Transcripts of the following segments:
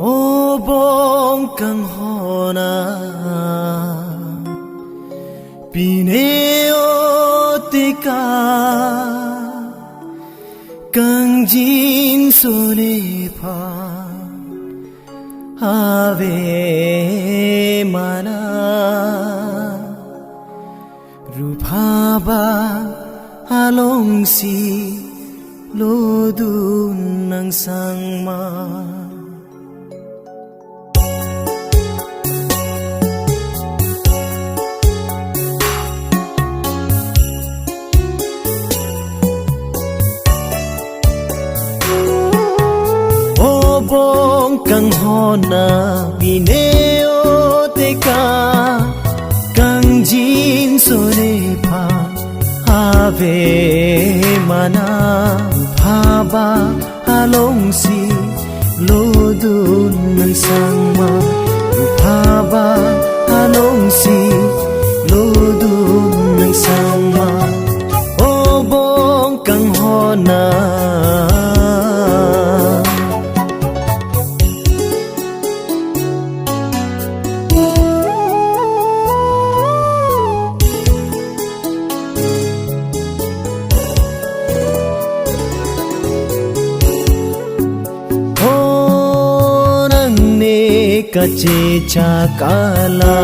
O bong kang hona Pineo tika Kang jin sone pa Ave mana Rupaba halong si Lodun ng sangma Bong kang hona pineo teka kang jin sone pa ave mana haba halong si lodun ng sangma haba halong si lodun ng sangma O bong kang hona Kache chakala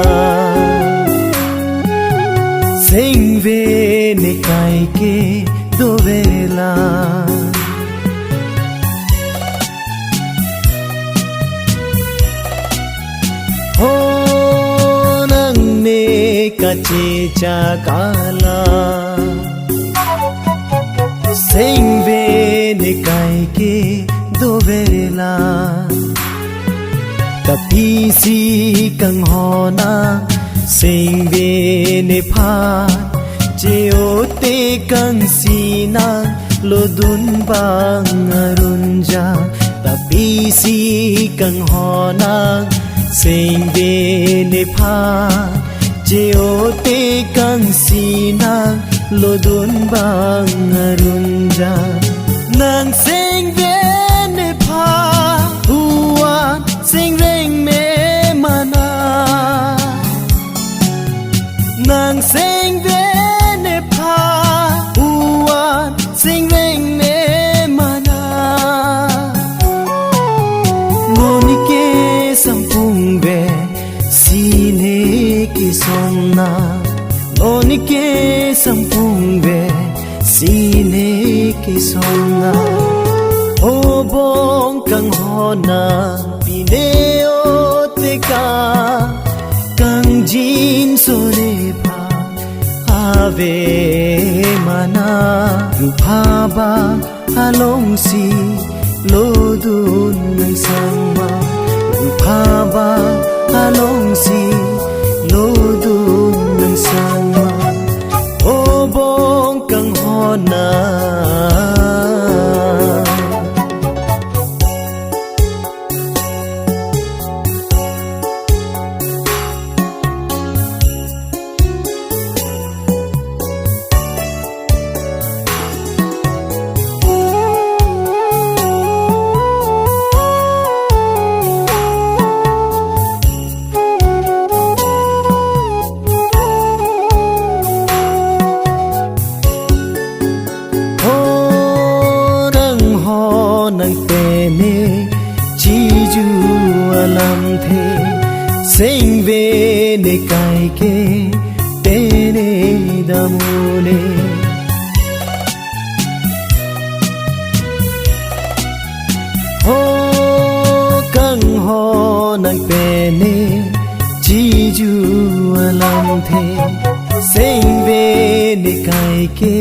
Sengve ne kai ke dovela Ho nang ne kache chakala Sengve ne kai ke dovela Kapisi kang hona Sengve ne pa Jeote kang sinang Lodun bang arunja Kapisi kang hona Sengve ne pa Jeote kang sinang Lodun bang arunja Nang sengve ne pa Huwan sing ring me mana Nang sing ne pa uwan sing ring me mana Monike sampung be sine ki sonna Monike sampung be sine ki sonna O bong kang hona Pineo teka Kang jin sone pa Ave mana Rupaba halong si Lodun ng sangma Rupaba halong si Lodun ng sangma O bong kang hona Nang tene chiju alam the Sengve ne kai ke tene damune Ho kang ho nang tene chiju alam the Sengve ne kai ke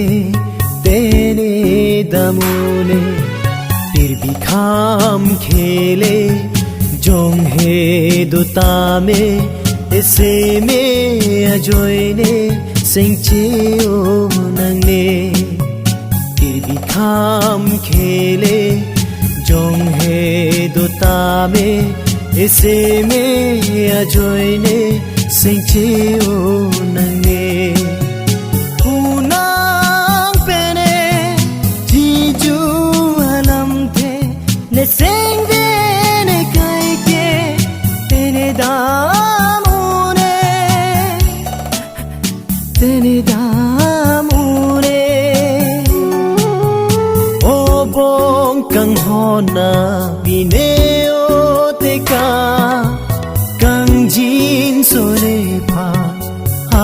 tene damune फिर भी खाम खेले जोंग हे दुता में ऐसे में अजोयने सिंचे ओ नंगे फिर भी खाम खेले जोंग हे दुता में ऐसे में अजोयने सिंचे ओ नंगे Sing ne kai ke bineo teka kangjin sorepa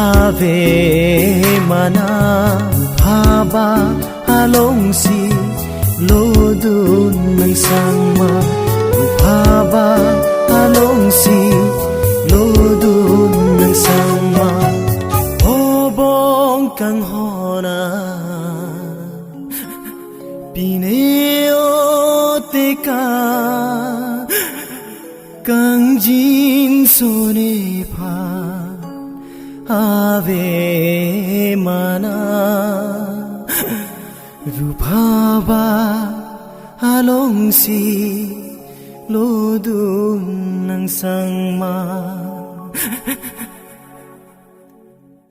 ave mana phaba alongsi lodun nang sangma phaba alongsi lodun nang sangma obong kang hona bineo teka kangjin sorepa ave mana rupaba alongsi lodun nang sangma